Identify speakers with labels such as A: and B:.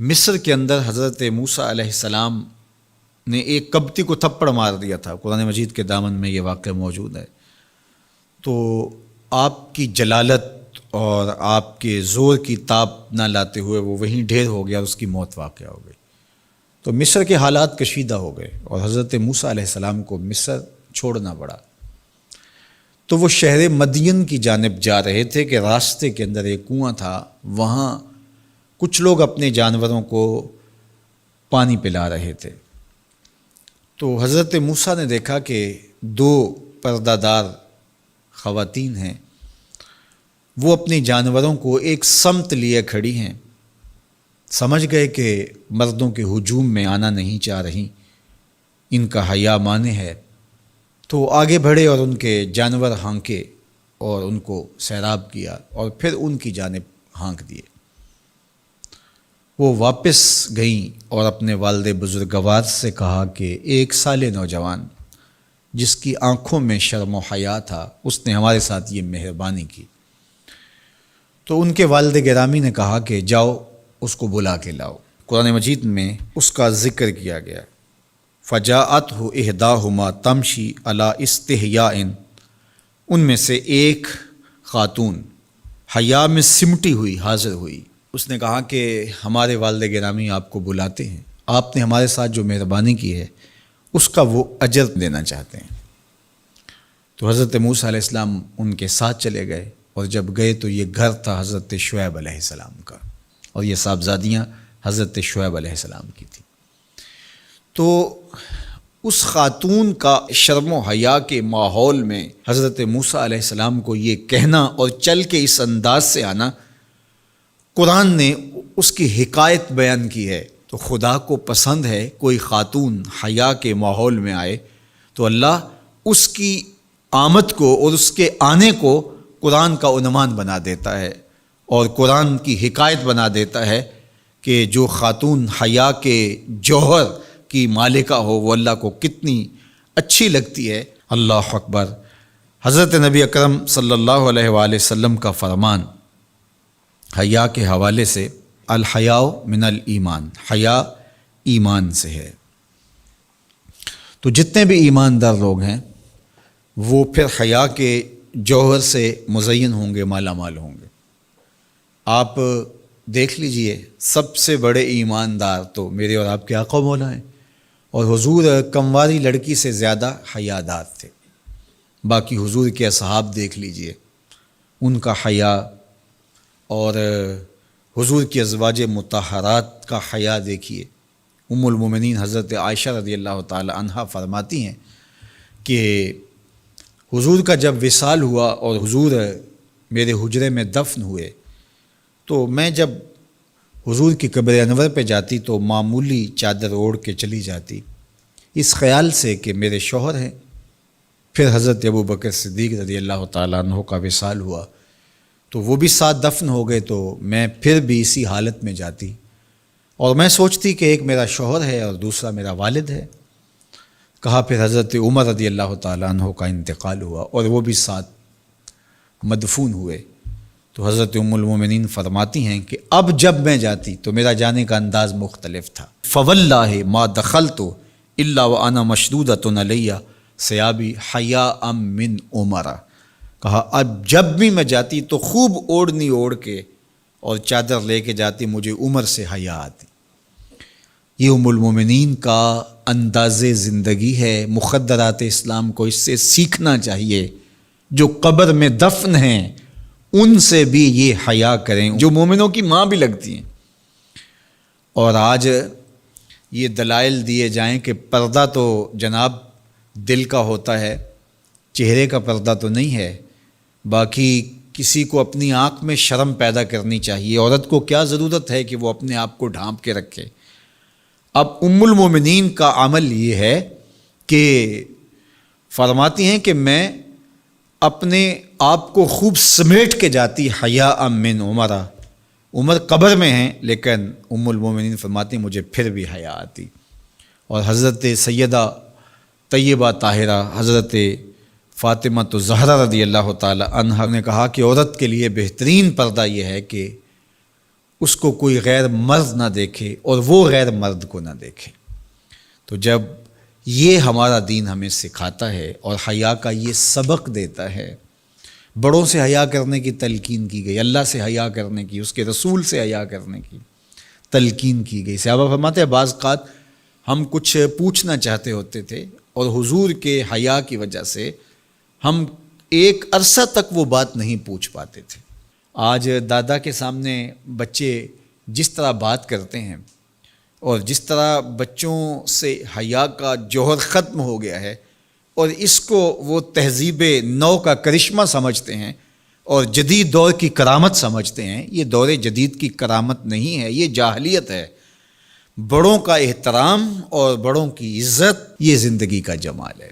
A: مصر کے اندر حضرت موسیٰ علیہ السلام نے ایک کبتی کو تھپڑ مار دیا تھا۔ قرآن مجید کے دامن میں یہ واقعہ موجود ہے۔ تو آپ کی جلالت اور آپ کے زور کی تاب نہ لاتے ہوئے وہ وہیں ڈھیر ہو گیا اور اس کی موت واقع ہو گئی۔ تو مصر کے حالات کشیدہ ہو گئے اور حضرت موسیٰ علیہ السلام کو مصر چھوڑنا پڑا۔ تو وہ شہر مدین کی جانب جا رہے تھے کہ راستے کے اندر ایک کنواں تھا، وہاں کچھ لوگ اپنے جانوروں کو پانی پلا رہے تھے۔ تو حضرت موسیٰ نے دیکھا کہ دو پردہ دار خواتین ہیں، وہ اپنے جانوروں کو ایک سمت لیے کھڑی ہیں۔ سمجھ گئے کہ مردوں کے ہجوم میں آنا نہیں چاہ رہی، ان کا حیا مانے ہے۔ تو آگے بڑھے اور ان کے جانور ہانکے اور ان کو سیراب کیا اور پھر ان کی جانب ہانک دیے۔ وہ واپس گئیں اور اپنے والد بزرگوار سے کہا کہ ایک سال نوجوان جس کی آنکھوں میں شرم و حیا تھا، اس نے ہمارے ساتھ یہ مہربانی کی۔ تو ان کے والد گرامی نے کہا کہ جاؤ اس کو بلا کے لاؤ۔ قرآن مجید میں اس کا ذکر کیا گیا۔ فجاءتہ احداہما تمشی علی استحیاء، ان میں سے ایک خاتون حیا میں سمٹی ہوئی حاضر ہوئی۔ اس نے کہا کہ ہمارے والد گرامی آپ کو بلاتے ہیں، آپ نے ہمارے ساتھ جو مہربانی کی ہے اس کا وہ اجر دینا چاہتے ہیں۔ تو حضرت موسیٰ علیہ السلام ان کے ساتھ چلے گئے، اور جب گئے تو یہ گھر تھا حضرت شعیب علیہ السلام کا، اور یہ صاحبزادیاں حضرت شعیب علیہ السلام کی تھیں۔ تو اس خاتون کا شرم و حیا کے ماحول میں حضرت موسیٰ علیہ السلام کو یہ کہنا اور چل کے اس انداز سے آنا، قرآن نے اس کی حکایت بیان کی ہے۔ تو خدا کو پسند ہے کوئی خاتون حیا کے ماحول میں آئے تو اللہ اس کی آمد کو اور اس کے آنے کو قرآن کا عنوان بنا دیتا ہے اور قرآن کی حکایت بنا دیتا ہے کہ جو خاتون حیا کے جوہر کی مالکہ ہو وہ اللہ کو کتنی اچھی لگتی ہے۔ اللہ اکبر۔ حضرت نبی اکرم صلی اللہ علیہ وآلہ وسلم کا فرمان حیا کے حوالے سے، الحیاء من الایمان، حیا ایمان سے ہے۔ تو جتنے بھی ایماندار لوگ ہیں وہ پھر حیا کے جوہر سے مزین ہوں گے، مالا مال ہوں گے۔ آپ دیکھ لیجئے سب سے بڑے ایماندار تو میرے اور آپ کے آقا مولا ہیں، اور حضور کمواری لڑکی سے زیادہ حیادار تھے۔ باقی حضور کے اصحاب دیکھ لیجئے، ان کا حیا، اور حضور کی ازواج مطہرات کا حیا دیکھیے۔ ام المومنین حضرت عائشہ رضی اللہ تعالی عنہا فرماتی ہیں کہ حضور کا جب وصال ہوا اور حضور میرے حجرے میں دفن ہوئے تو میں جب حضور کی قبر انور پہ جاتی تو معمولی چادر اوڑھ کے چلی جاتی، اس خیال سے کہ میرے شوہر ہیں۔ پھر حضرت ابو بکر صدیق رضی اللہ تعالیٰ عنہ کا وصال ہوا تو وہ بھی ساتھ دفن ہو گئے، تو میں پھر بھی اسی حالت میں جاتی اور میں سوچتی کہ ایک میرا شوہر ہے اور دوسرا میرا والد ہے۔ کہا پھر حضرت عمر رضی اللہ تعالیٰ عنہ کا انتقال ہوا اور وہ بھی ساتھ مدفون ہوئے۔ تو حضرت ام المومنین فرماتی ہیں کہ اب جب میں جاتی تو میرا جانے کا انداز مختلف تھا۔ فواللہ ما دخلت الا وانا مشدودۃ علی ثیابی حیاء من عمر۔ کہا اب جب بھی میں جاتی تو خوب اوڑھنی اوڑھ کے اور چادر لے کے جاتی، مجھے عمر سے حیا آتی۔ یہ ام المومنین کا انداز زندگی ہے۔ مخدرات اسلام کو اس سے سیکھنا چاہیے۔ جو قبر میں دفن ہیں ان سے بھی یہ حیا کریں، جو مومنوں کی ماں بھی لگتی ہیں۔ اور آج یہ دلائل دیے جائیں کہ پردہ تو جناب دل کا ہوتا ہے، چہرے کا پردہ تو نہیں ہے۔ باقی کسی کو اپنی آنکھ میں شرم پیدا کرنی چاہیے۔ عورت کو کیا ضرورت ہے کہ وہ اپنے آپ کو ڈھانپ کے رکھے؟ اب ام المومنین کا عمل یہ ہے کہ فرماتی ہیں کہ میں اپنے آپ کو خوب سمیٹ کے جاتی حیاء من عمر۔ عمر قبر میں ہیں لیکن ام المومنین فرماتی ہیں مجھے پھر بھی حیا آتی۔ اور حضرت سیدہ طیبہ طاہرہ حضرت فاطمہ الزہرا رضی اللہ تعالی عنہا نے کہا کہ عورت کے لیے بہترین پردہ یہ ہے کہ اس کو کوئی غیر مرد نہ دیکھے اور وہ غیر مرد کو نہ دیکھے۔ تو جب یہ ہمارا دین ہمیں سکھاتا ہے اور حیا کا یہ سبق دیتا ہے، بڑوں سے حیا کرنے کی تلقین کی گئی، اللہ سے حیا کرنے کی، اس کے رسول سے حیا کرنے کی تلقین کی گئی۔ صحابہ فرماتے ہیں بعض اوقات ہم کچھ پوچھنا چاہتے ہوتے تھے اور حضور کے حیا کی وجہ سے ہم ایک عرصہ تک وہ بات نہیں پوچھ پاتے تھے۔ آج دادا کے سامنے بچے جس طرح بات کرتے ہیں اور جس طرح بچوں سے حیا کا جوہر ختم ہو گیا ہے اور اس کو وہ تہذیب نو کا کرشمہ سمجھتے ہیں اور جدید دور کی کرامت سمجھتے ہیں، یہ دور جدید کی کرامت نہیں ہے، یہ جاہلیت ہے۔ بڑوں کا احترام اور بڑوں کی عزت یہ زندگی کا جمال ہے۔